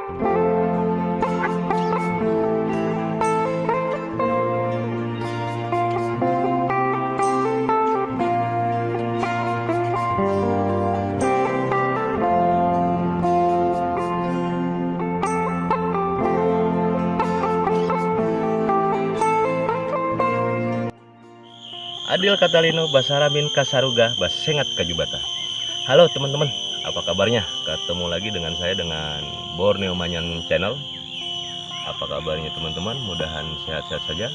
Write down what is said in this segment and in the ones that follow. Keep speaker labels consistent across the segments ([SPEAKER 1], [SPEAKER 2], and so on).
[SPEAKER 1] Adil Katalino Basaramin Kasaruga Basengat Kajubata. Halo teman-teman, apa kabarnya? Ketemu lagi dengan saya dengan Borneo Manyan Channel. Apa kabarnya teman-teman? Mudahan sehat-sehat saja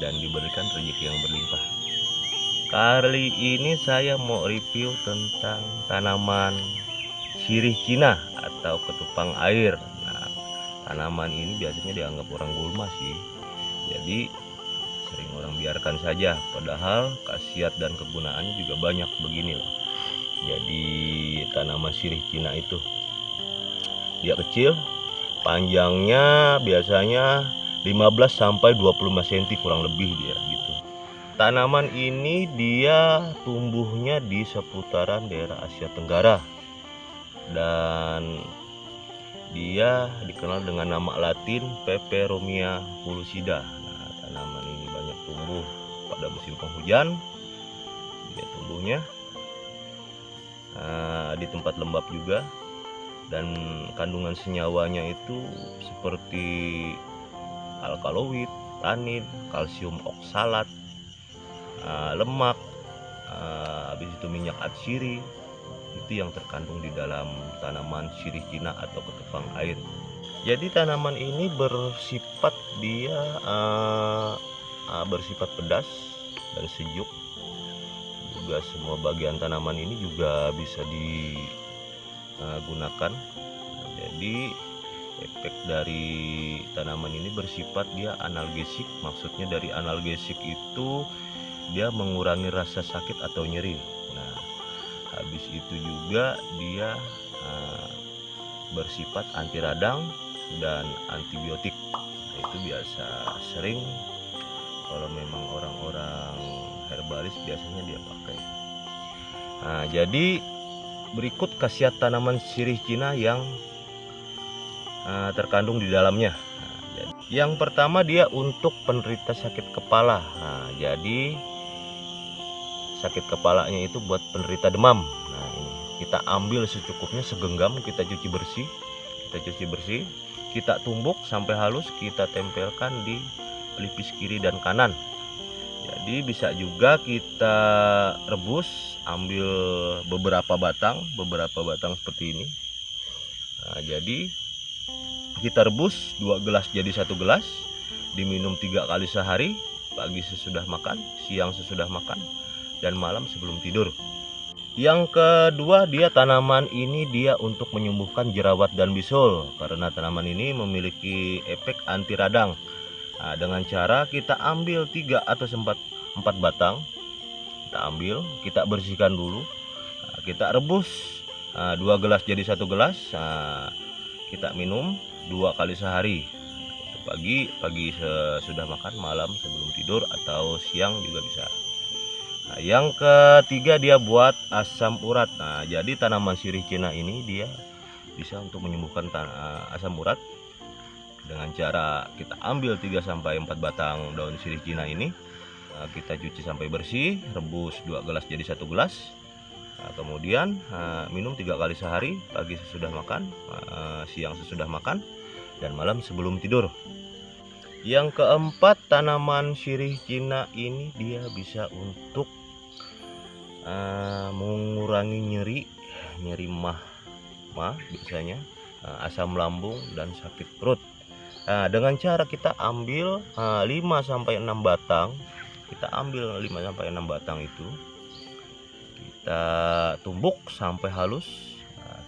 [SPEAKER 1] dan diberikan rezeki yang berlimpah. Kali ini saya mau review tentang tanaman sirih Cina atau ketupang air. Nah, tanaman ini biasanya dianggap orang gulma sih. Jadi sering orang biarkan saja, padahal khasiat dan kegunaannya juga banyak begini loh. Jadi tanaman sirih Cina itu dia kecil, panjangnya biasanya 15 sampai 25 cm kurang lebih dia gitu. Tanaman ini dia tumbuhnya di seputaran daerah Asia Tenggara dan dia dikenal dengan nama latin Peperomia fulcida. Nah, tanaman ini banyak tumbuh pada musim penghujan. Dia tumbuhnya di tempat lembab juga, dan kandungan senyawanya itu seperti alkaloid, tanin, kalsium oksalat, lemak, habis itu minyak atsiri. Itu yang terkandung di dalam tanaman sirih Cina atau ketupang air. Jadi tanaman ini bersifat bersifat pedas dan sejuk. Juga semua bagian tanaman ini juga bisa digunakan. Jadi efek dari tanaman ini bersifat dia analgesik. Maksudnya dari analgesik itu dia mengurangi rasa sakit atau nyeri. Nah, habis itu juga dia bersifat anti radang dan antibiotik. Nah, itu biasa sering kalau memang orang-orang herbalis biasanya dia pakai. Nah, jadi berikut khasiat tanaman sirih Cina yang terkandung di dalamnya. Nah, jadi, yang pertama dia untuk penderita sakit kepala. Nah, jadi sakit kepalanya itu buat penderita demam. Nah, ini kita ambil secukupnya, segenggam, kita cuci bersih, kita tumbuk sampai halus, kita tempelkan di pelipis kiri dan kanan. Jadi bisa juga kita rebus, ambil beberapa batang seperti ini. Nah, jadi kita rebus 2 gelas jadi 1 gelas, diminum 3 kali sehari, pagi sesudah makan, siang sesudah makan, dan malam sebelum tidur. Yang kedua, dia tanaman ini dia untuk menyembuhkan jerawat dan bisul, karena tanaman ini memiliki efek anti radang. Nah, dengan cara kita ambil 3 atau 4 batang, kita ambil, kita bersihkan dulu, nah, kita rebus 2 gelas jadi 1 gelas, nah, kita minum 2 kali sehari, pagi sesudah makan, malam sebelum tidur, atau siang juga bisa. Nah, yang ketiga dia buat asam urat. Nah, jadi tanaman sirih Cina ini dia bisa untuk menyembuhkan asam urat dengan cara kita ambil 3 sampai 4 batang daun sirih Cina ini, kita cuci sampai bersih, rebus 2 gelas jadi 1 gelas. Nah, kemudian minum 3 kali sehari, pagi sesudah makan, siang sesudah makan, dan malam sebelum tidur. Yang keempat, tanaman sirih Cina ini dia bisa untuk mengurangi nyeri mah biasanya, asam lambung dan sakit perut. Nah, dengan cara kita ambil 5 sampai 6 batang, itu kita tumbuk sampai halus,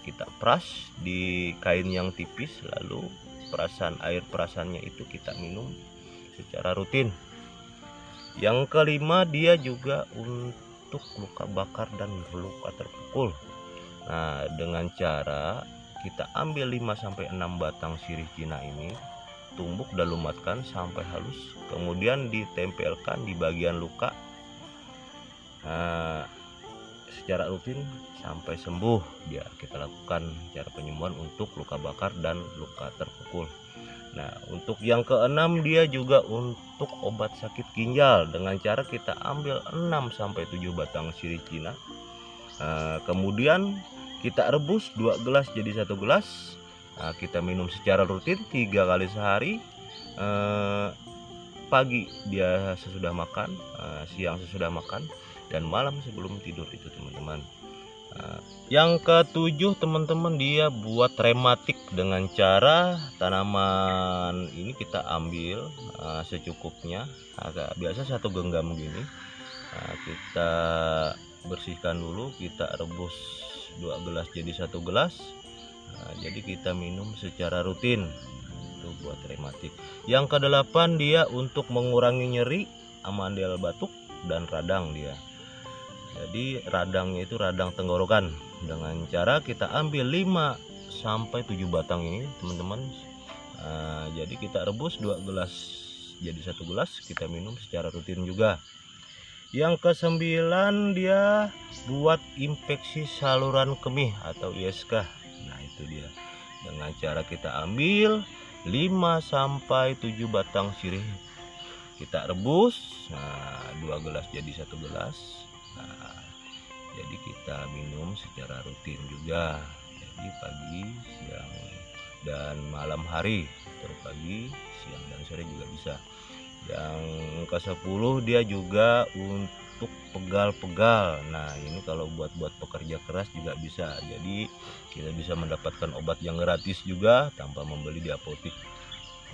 [SPEAKER 1] kita peras di kain yang tipis, lalu air perasannya itu kita minum secara rutin. Yang kelima, dia juga untuk luka bakar dan luka terpukul. Nah, dengan cara kita ambil 5 sampai 6 batang sirih Cina ini, tumbuk dan lumatkan sampai halus, kemudian ditempelkan di bagian luka secara rutin sampai sembuh. Dia kita lakukan cara penyembuhan untuk luka bakar dan luka terpukul. Nah, untuk yang keenam dia juga untuk obat sakit ginjal dengan cara kita ambil 6 sampai 7 batang sirih Cina. Kemudian kita rebus 2 gelas jadi 1 gelas. Kita minum secara rutin 3 kali sehari. Pagi dia sesudah makan, siang sesudah makan, dan malam sebelum tidur itu teman-teman. Yang ketujuh teman-teman, dia buat rematik dengan cara tanaman ini kita ambil secukupnya, agak biasa 1 genggam gini. Kita bersihkan dulu, kita rebus 2 gelas jadi 1 gelas. Jadi kita minum secara rutin. Itu buat rematik. Yang kedelapan dia untuk mengurangi nyeri, amandel batuk, dan radang dia. Jadi radangnya itu radang tenggorokan, dengan cara kita ambil 5 sampai 7 batang ini teman-teman. Jadi kita rebus 2 gelas jadi 1 gelas, kita minum secara rutin juga. Yang kesembilan dia buat infeksi saluran kemih atau ISK. Nah itu dia, dengan cara kita ambil 5 sampai 7 batang sirih, kita rebus, 2 gelas jadi 1 gelas. Jadi kita minum secara rutin juga, jadi pagi, siang, dan malam hari, atau pagi, siang, dan sore juga bisa. Yang ke-10 dia juga untuk pegal-pegal. Nah ini kalau buat pekerja keras juga bisa, jadi kita bisa mendapatkan obat yang gratis juga tanpa membeli di apotik,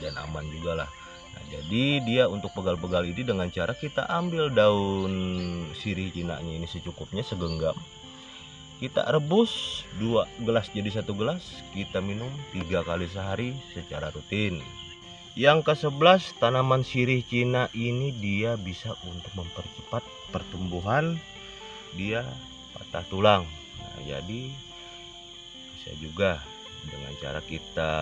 [SPEAKER 1] dan aman juga lah. Nah, jadi dia untuk pegal-pegal ini dengan cara kita ambil daun sirih Cinanya ini secukupnya, segenggam. Kita rebus 2 gelas jadi 1 gelas, kita minum 3 kali sehari secara rutin. Yang ke-11 tanaman sirih Cina ini dia bisa untuk mempercepat pertumbuhan dia patah tulang. Nah, jadi bisa juga dengan cara kita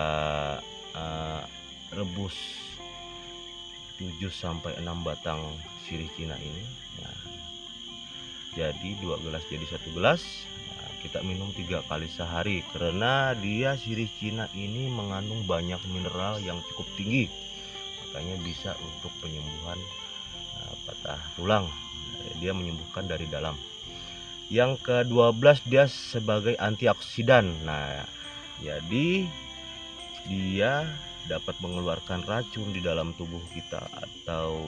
[SPEAKER 1] rebus 7 sampai 6 batang sirih Cina ini. Nah, jadi 2 gelas jadi 1 gelas. Nah, kita minum 3 kali sehari, karena dia sirih Cina ini mengandung banyak mineral yang cukup tinggi, makanya bisa untuk penyembuhan patah tulang. Dia menyembuhkan dari dalam. Yang ke-12 dia sebagai antioksidan. Nah jadi dia dapat mengeluarkan racun di dalam tubuh kita, atau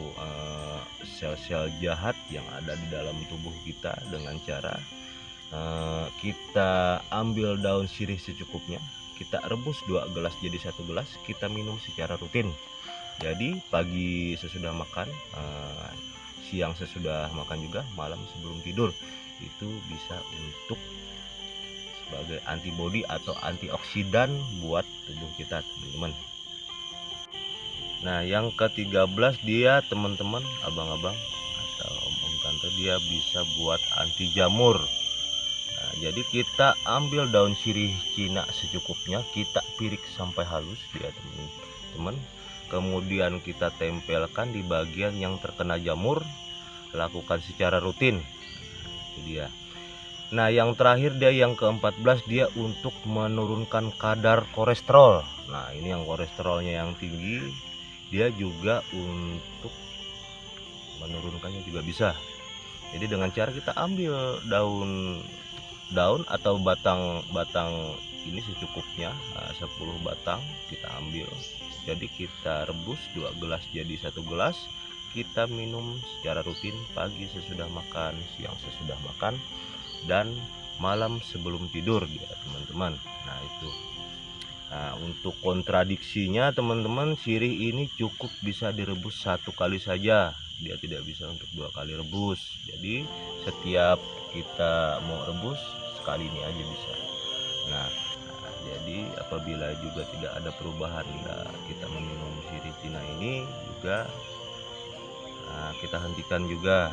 [SPEAKER 1] sel-sel jahat yang ada di dalam tubuh kita, dengan cara kita ambil daun sirih secukupnya, kita rebus 2 gelas jadi 1 gelas, kita minum secara rutin. Jadi pagi sesudah makan, siang sesudah makan juga, malam sebelum tidur. Itu bisa untuk sebagai antibodi atau antioksidan buat tubuh kita teman-teman. Nah yang ke-13 dia teman-teman, abang-abang atau om-om tante, dia bisa buat anti jamur. Nah jadi kita ambil daun sirih Cina secukupnya, kita pirik sampai halus dia teman-teman. Kemudian kita tempelkan di bagian yang terkena jamur, lakukan secara rutin. Itu dia. Nah yang terakhir dia yang ke-14 dia untuk menurunkan kadar kolesterol. Nah ini yang kolesterolnya yang tinggi, dia juga untuk menurunkannya juga bisa. Jadi dengan cara kita ambil daun atau batang ini secukupnya, 10 batang kita ambil. Jadi kita rebus 2 gelas jadi 1 gelas, kita minum secara rutin pagi sesudah makan, siang sesudah makan, dan malam sebelum tidur ya teman-teman. Nah itu. Nah, untuk kontradiksinya teman-teman, sirih ini cukup bisa direbus 1 kali saja, dia tidak bisa untuk 2 kali rebus. Jadi setiap kita mau rebus sekali ini aja bisa. Nah jadi apabila juga tidak ada perubahan, kita meminum sirih Cina ini juga, kita hentikan juga.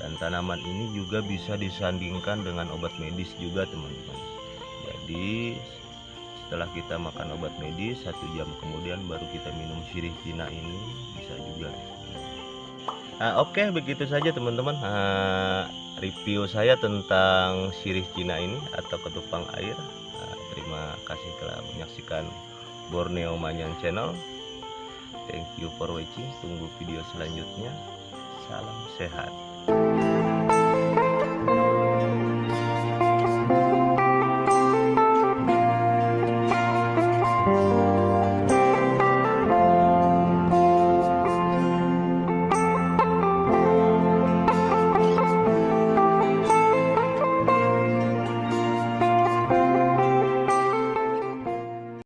[SPEAKER 1] Dan tanaman ini juga bisa disandingkan dengan obat medis juga teman-teman. Jadi setelah kita makan obat medis 1 jam kemudian baru kita minum sirih Cina ini bisa juga. Oke, begitu saja teman-teman. review saya tentang sirih Cina ini atau ketupang air. Terima kasih telah menyaksikan Borneo Manyang Channel. Thank you for watching. Tunggu video selanjutnya. Salam sehat.